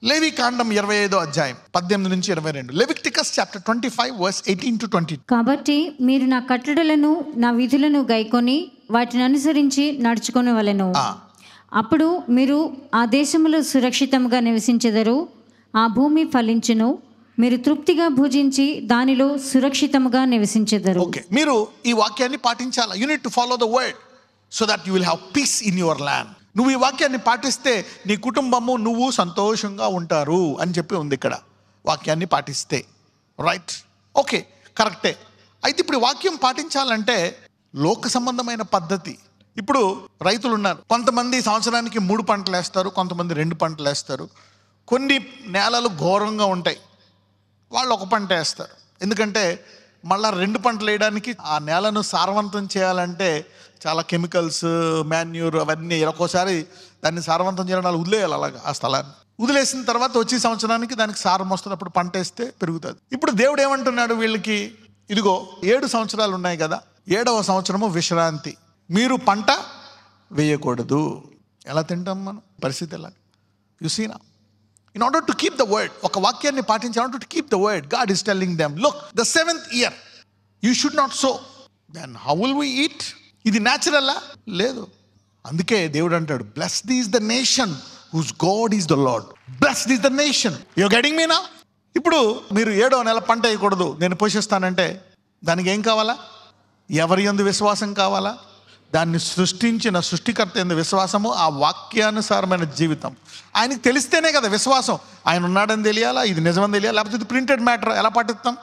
లేవి కాండం 25వ అధ్యాయం 18 నుంచి 22. Leviticus chapter 25 verse 18 to 20. కాబట్టి మీరు నా కట్టడలను నా విధులను గైకొని వాటిని అనుసరించి నడుచుకొనవలెను. అప్పుడు మీరు ఆ దేశములో సురక్షితంగా నివసించెదరు. ఆ భూమి ఫలించును. మీరు తృప్తిగా భుజించి దానిలో సురక్షితంగా నివసించెదరు. ఓకే, మీరు ఈ వాక్యాన్ని పాటించాలి. You need to follow the word so that you will have piece in your land. నువ్వు ఈ వాక్యాన్ని పాటిస్తే నీ కుటుంబము నువ్వు సంతోషంగా ఉంటారు అని చెప్పి ఉంది ఇక్కడ. వాక్యాన్ని పాటిస్తే రైట్, ఓకే, కరెక్టే. అయితే ఇప్పుడు ఈ వాక్యం పాటించాలంటే లోక సంబంధమైన పద్ధతి. ఇప్పుడు రైతులు ఉన్నారు, కొంతమంది సంవత్సరానికి 3 పంటలు వేస్తారు, కొంతమంది 2 పంటలు వేస్తారు. కొన్ని నేలలు ఘోరంగా ఉంటాయి, వాళ్ళు 1 పంట వేస్తారు. ఎందుకంటే మళ్ళీ 2 పంటలు వేయడానికి ఆ నేలను సారవంతం చేయాలంటే చాలా కెమికల్స్, మాన్యూర్ అవన్నీ ఒక్కోసారి దాన్ని సారవంతం చేయడం వాళ్ళు వదిలేయాలి. అలాగా ఆ స్థలాన్ని వదిలేసిన తర్వాత వచ్చే సంవత్సరానికి దానికి సారం వస్తుంది, అప్పుడు పంట వేస్తే పెరుగుతుంది. ఇప్పుడు దేవుడు ఏమంటున్నాడు వీళ్ళకి, ఇదిగో 7 సంవత్సరాలు ఉన్నాయి కదా, 7వ సంవత్సరము విశ్రాంతి, మీరు పంట వేయకూడదు. ఎలా తింటాం మనం? పరిస్థితి ఎలా? యు సీ నా. In order to keep the word, ఒక వాక్యాన్ని పాటించి, in order to keep the word, God is telling them, look, the 7th year you should not sow. Then how will we eat? ఇది న్యాచురల్లా? లేదు. అందుకే దేవుడు అంటాడు, blessed is the nation whose God is the Lord. Blessed is the nation. You're getting me now? ఇప్పుడు మీరు 7వ నెల పంట వేయకూడదు, నేను పోషిస్తానంటే దానికి ఏం కావాలా? ఎవరి యందు విశ్వాసం కావాలా? దాన్ని సృష్టించిన సృష్టికర్త యందు విశ్వాసము, ఆ వాక్యానుసారమైన జీవితం. ఆయనకి తెలిస్తేనే కదా విశ్వాసం. ఆయన ఉన్నాడని తెలియాలా, ఇది నిజమని తెలియాలి, లేకపోతే ఇది ప్రింటెడ్ మ్యాటర్. ఎలా పాటిస్తాం?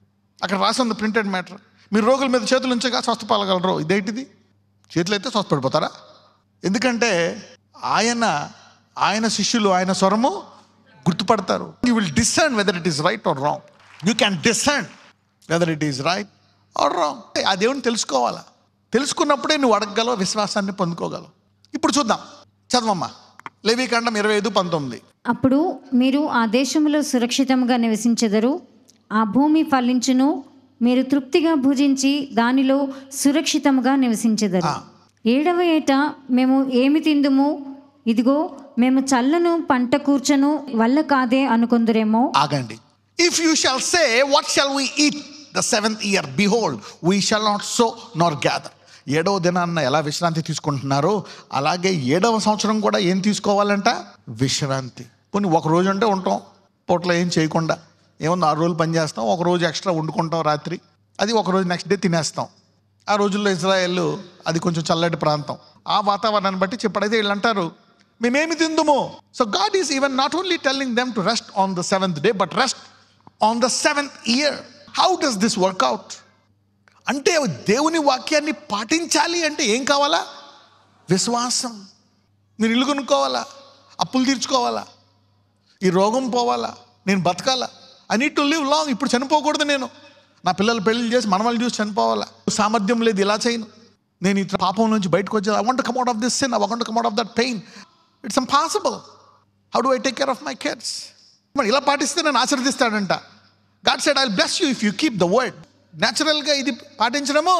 అక్కడ రాసి ఉంది ప్రింటెడ్ మ్యాటర్. మీరు రోగుల మీద చేతులు ఉంచగా స్వస్థపడగలరు. ఇదేంటిది? చేతులు అయితే స్వస్థపడిపోతారా? ఎందుకంటే ఆయన శిష్యులు ఆయన స్వరము గుర్తుపడతారు. You will discern whether it is right are wrong. You can discern whether it is right are wrong. ఆ దేవుని తెలుసుకోవాలా. తెలుసుకున్నప్పుడే నువ్వు అడగగలవు, విశ్వాసాన్ని పొందుకోగలవు. ఇప్పుడు చూద్దాం, చదవమ్మా. లేవికాండం 25:19. అప్పుడు మీరు ఆ దేశంలో సురక్షితంగా నివసించెదరు. ఆ భూమి ఫలించును. మీరు తృప్తిగా భుజించి దానిలో సురక్షితంగా నివసించెదరు. 7వ ఏట మేము ఏమి తిందుము, ఇదిగో మేము చల్లను పంట కూర్చను వల్ల కాదే అనుకుందురేమో. ఆగండి. If you shall say what shall we eat the 7th year, behold, we shall not sow nor gather. 7వ దినాన్న ఎలా విశ్రాంతి తీసుకుంటున్నారో అలాగే 7వ సంవత్సరం కూడా ఏం తీసుకోవాలంట? విశ్రాంతి. పోనీ 1 రోజు అంటే ఉంటాం, పూటలో ఏం చేయకుండా. ఏమన్నా 6 రోజులు పని చేస్తాం, 1 రోజు ఎక్స్ట్రా వండుకుంటాం రాత్రి, అది 1 రోజు నెక్స్ట్ డే తినేస్తాం. ఆ రోజుల్లో ఇజ్రాయెల్ అది కొంచెం చల్లటి ప్రాంతం, ఆ వాతావరణాన్ని బట్టి చెప్పడైతే వీళ్ళు అంటారు మేమేమి తిందుమో. So God is even not only telling them to rest on the 7th day, but rest on the 7th year. How does this work out? అంటే దేవుని వాక్యాన్ని పాటించాలి అంటే ఏం కావాలా? విశ్వాసం. నేను ఇల్లు కొనుక్కోవాలా, అప్పులు తీర్చుకోవాలా, ఈ రోగం పోవాలా, నేను బతకాలా, I need to live long. ఇప్పుడు చనిపోకూడదు, నేను నా పిల్లలు పెళ్లి చేసి మనవలు చూసి చనిపోవాలా, సామర్థ్యం లేదు, ఇలా చేయను, నేను ఈ పాపం నుంచి బయటకు వచ్చేది, I want to come out of this sin, I want to come out of that pain. It's impossible. How do I take care of my kids? మరి ఇలా పాటిస్తే నేను ఆశీర్వదిస్తాడంట. God said, I'll bless you if you keep the word. న్యాచురల్గా ఇది పాటించడము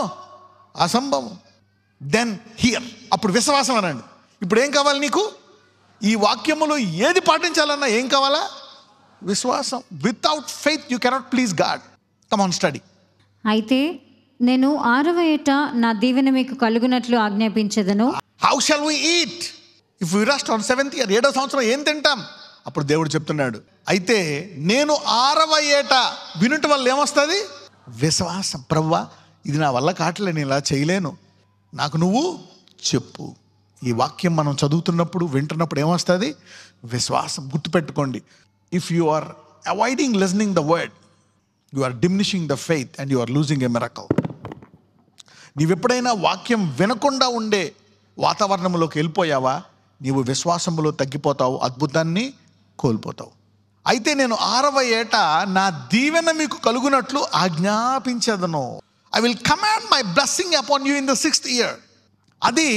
అసంభవం. Then here, అప్పుడు విశ్వాసం అనండి. ఇప్పుడు ఏం కావాలి నీకు? ఈ వాక్యములో ఏది పాటించాలన్నా ఏం కావాలా? విశ్వాసం. Without faith you cannot please God. Come on study. అయితే నేను 6వ ఏట నా దీవెన మీకు కలుగునట్లు ఆజ్ఞాపించెదను. How shall we eat if we rest on 7th year? 7వ సంవత్సరం ఏం తింటాం? అప్పుడు దేవుడు చెప్తున్నాడు, అయితే నేను 6వ ఏట వినుట వల్ల ఏమొస్తుంది? విశ్వాసం. ప్రభువా, ఇది నా వల్ల కావట్లే, నేను ఇలా చేయలేను, నాకు నువ్వు చెప్పు. ఈ వాక్యం మనం చదువుతున్నప్పుడు వింటున్నప్పుడు ఏమొస్తుంది? విశ్వాసం. గుర్తుపెట్టుకోండి, if you are avoiding listening the word, you are diminishing the faith and you are losing a miracle. నీవు ఎప్పుడైనా వాక్యం వినకుండా ఉండే వాతావరణంలోకి వెళ్ళిపోయావా, నీవు విశ్వాసములో తగ్గిపోతావు, అద్భుతాన్ని కోల్పోతావు. అయితే నేను 6వ ఏట నా దీవెన మీకు కలుగునట్లు ఆజ్ఞాపించదను. I will command my blessing upon you in the 6th year. అది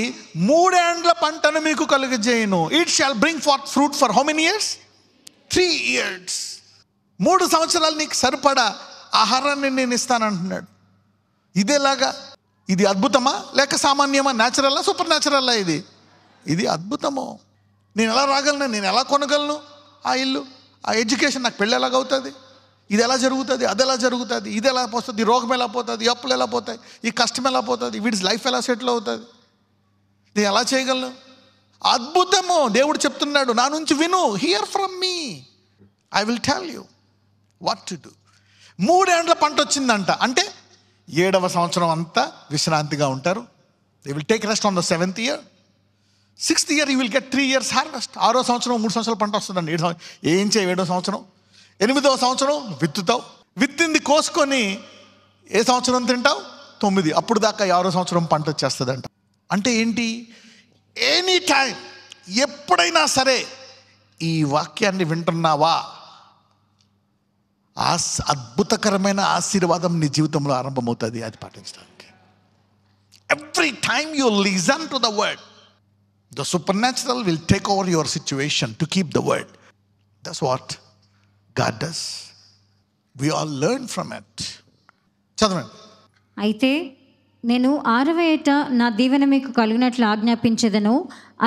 3 ఏండ్ల పంటను మీకు కలుగజేయును. It shall bring forth fruit for how many years? 3 years. 3 సంవత్సరాలు నీకు సరిపడా ఆహారాన్ని నేను ఇస్తానంటున్నాడు. ఇదేలాగా ఇది అద్భుతమా లేక సామాన్యమా? న్యాచురల్లా సూపర్ న్యాచురల్లా? ఇది అద్భుతము. నేను ఎలా రాగలను? నేను ఎలా కొనగలను ఆ ఇల్లు? ఆ ఎడ్యుకేషన్, నాకు పెళ్ళి ఎలాగవుతుంది, ఇది ఎలా జరుగుతుంది, అది ఎలా జరుగుతుంది, ఇది ఎలా పోతుంది, ఈ రోగం ఎలా పోతుంది, ఈ అప్పులు ఎలా పోతాయి, ఈ కష్టం ఎలా పోతుంది, వీడి లైఫ్ ఎలా సెటిల్ అవుతుంది, ఇది ఎలా చేయగలను? అద్భుతము. దేవుడు చెప్తున్నాడు, నా నుంచి విను, here from me, I will tell you what to do. 3 ఏండ్ల పంట వచ్చిందంట, అంటే 7వ సంవత్సరం అంతా విశ్రాంతిగా ఉంటారు. They will take rest on the 7th year. 6th year you will get 3 years harvest. 6వ సంవత్సరం 3 సంవత్సరాల పంట వస్తుందండి. ఏం చేయ 7వ సంవత్సరం, 8వ సంవత్సరం విత్తుతావు, విత్తింది కోసుకొని ఏ సంవత్సరం తింటావు, 9, అప్పుడు దాకా 6వ సంవత్సరం పంట వచ్చేస్తుందంట. అంటే ఏంటి, ఎనీ టైం, ఎప్పుడైనా సరే ఈ వాక్యాన్ని వింటున్నావా, అద్భుతకరమైన ఆశీర్వాదం నీ జీవితంలో ఆరంభమవుతుంది. అది పాటించడానికి every time you listen to the word, the supernatural will take over your situation to keep the word. That's what God does. We all learn from it. చదవండి. అయితే నేను 6వ ఏట నా దీవెన మీకు కలుగునట్లు ఆజ్ఞాపించదను,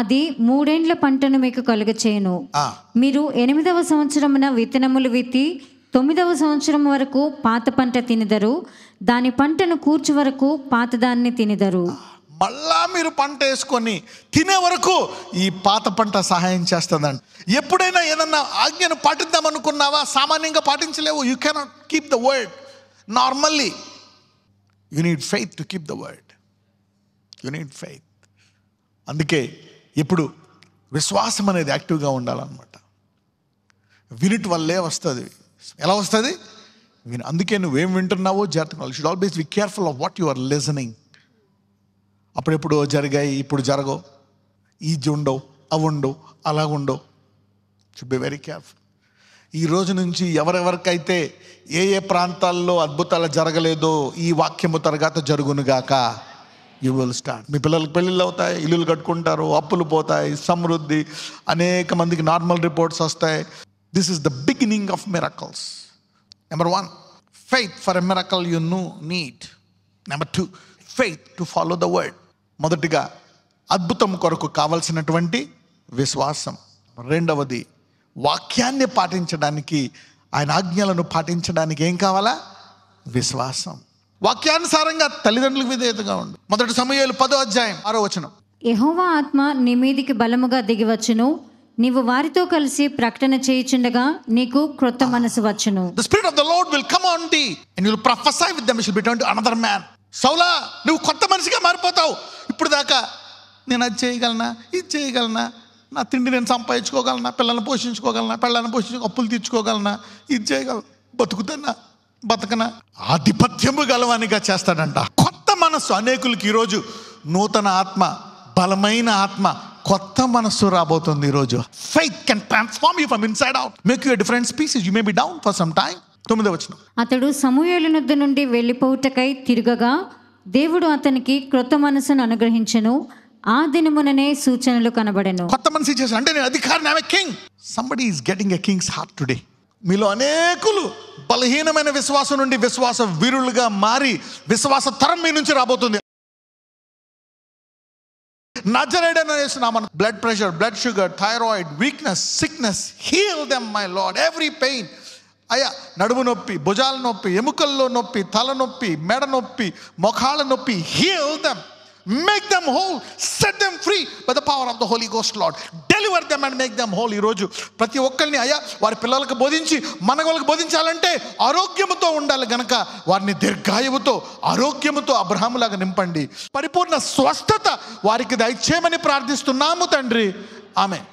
అది 3 ఏండ్ల పంటను మీకు కలుగచేయను. మీరు 8వ సంవత్సరమున విత్తనములు విత్తి 9వ సంవత్సరం వరకు పాత పంట తినెదరు, దాని పంటను కూర్చు వరకు పాత దాన్ని తినెదరు. మళ్ళా మీరు పంట వేసుకొని తినే వరకు ఈ పాత పంట సహాయం చేస్తుందండి. ఎప్పుడైనా ఏదన్నా ఆజ్ఞను పాటిద్దాం అనుకున్నావా, సామాన్యంగా పాటించలేవు. You cannot keep the word normally. You need faith to keep the word. You need faith. అందుకే ఇప్పుడు విశ్వాసం అనేది యాక్టివ్గా ఉండాలన్నమాట. వినుట వల్లే వస్తుంది. ఎలా వస్తుంది? విను. అందుకే నువ్వేం వింటున్నావో జాగ్రత్తగా. You should always be careful of what you are listening. అప్పుడెప్పుడు జరిగాయి, ఇప్పుడు జరగవు, ఈ ఉండవు, అవి ఉండవు, అలాగుండవు. Should be very careful. ఈ రోజు నుంచి ఎవరెవరికైతే ఏ ఏ ప్రాంతాల్లో అద్భుతాలు జరగలేదో ఈ వాక్యము తర్వాత జరుగునుగాక. You will start. మీ పిల్లలకు పెళ్ళిళ్ళు అవుతాయి, ఇల్లులు కట్టుకుంటారు, అప్పులు పోతాయి, సమృద్ధి, అనేక మందికి నార్మల్ రిపోర్ట్స్ వస్తాయి. This is the beginning of miracles. Number 1, faith for a miracle you need. Number 2, faith to follow the word. మొదటిగా అద్భుతం కొరకు కావలసినటువంటి విశ్వాసం. రెండవది వాక్యాన్ని పాటించడానికి, ఆయన ఆజ్ఞలను పాటించడానికి ఏం కావాలా? విశ్వాసం. వాక్యానుసారంగా తల్లిదండ్రులకు విధేయతగా ఉండు. 1 సమూయేలు 10వ అధ్యాయం 6వ వచనం. యెహోవా ఆత్మ నీ మీదికి బలముగా దిగివచ్చును, నీవు వారితో కలిసి ప్రకటన చేయుచుండగా నీకు క్రొత్త మనసు వచ్చును. The spirit of the Lord will come on thee and you will prophesy with them, you shall be turned to another man. సౌలా, నువ్వు కొత్త మనిషిగా మారిపోతావు. ఇప్పుడు దాకా నేను అది చేయగలనా, ఇది చేయగలనా, నా తిండి నేను సంపాదించుకోగలనా, పిల్లల్ని పోషించుకోగలనా, పిల్లల్ని అప్పులు తీర్చుకోగలనా, ఇది చేయగలనా, బతుకుతానా బతకనా, ఆధిపత్యము గలవానిగా చేస్తాడంట. కొత్త మనస్సు. అనేకులకి ఈరోజు నూతన ఆత్మ, బలమైన ఆత్మ, కొత్త మనస్సు రాబోతుంది ఈరోజు. Faith can transform you from inside out, make you a different species. You may be down for some time. 9వ వచనం. అతడు సమూయేలు నొద్ద నుండి వెళ్ళిపోవుటకై తిరుగగా దేవుడు అతనికి క్రొత్త మనసును అనుగ్రహించెను, ఆ దినముననే సూచనలు కనబడెను. కొత్త మనసు ఇచ్చేసి అంటే నేను అధికారిని, ఆమె king. Somebody is getting a king's heart today. మీలో అనేకులు బలహీనమైన విశ్వాసం నుండి విశ్వాస వీరులుగా మారి విశ్వాస తరం మీ నుంచి రాబోతుంది. నజరేయుడైన యేసు నామమున blood pressure, blood sugar, thyroid, weakness, sickness, heal them my lord. Every pain, అయ్యా నడుము నొప్పి, భుజాల నొప్పి, ఎముకల్లో నొప్పి, తల నొప్పి, మెడ నొప్పి, మొఖాల నొప్పి, heal them, make them whole, set them free by the power of the holy ghost lord. Deliver them and make them whole. ఈరోజు ప్రతి ఒక్కరిని అయ్యా వారి పిల్లలకు బోధించి మన వాళ్ళకి బోధించాలంటే ఆరోగ్యముతో ఉండాలి గనక వారిని దీర్ఘాయువుతో, ఆరోగ్యముతో అబ్రహాములాగా నింపండి. పరిపూర్ణ స్వస్థత వారికి దయచేయమని ప్రార్థిస్తున్నాము తండ్రి. ఆమేన్.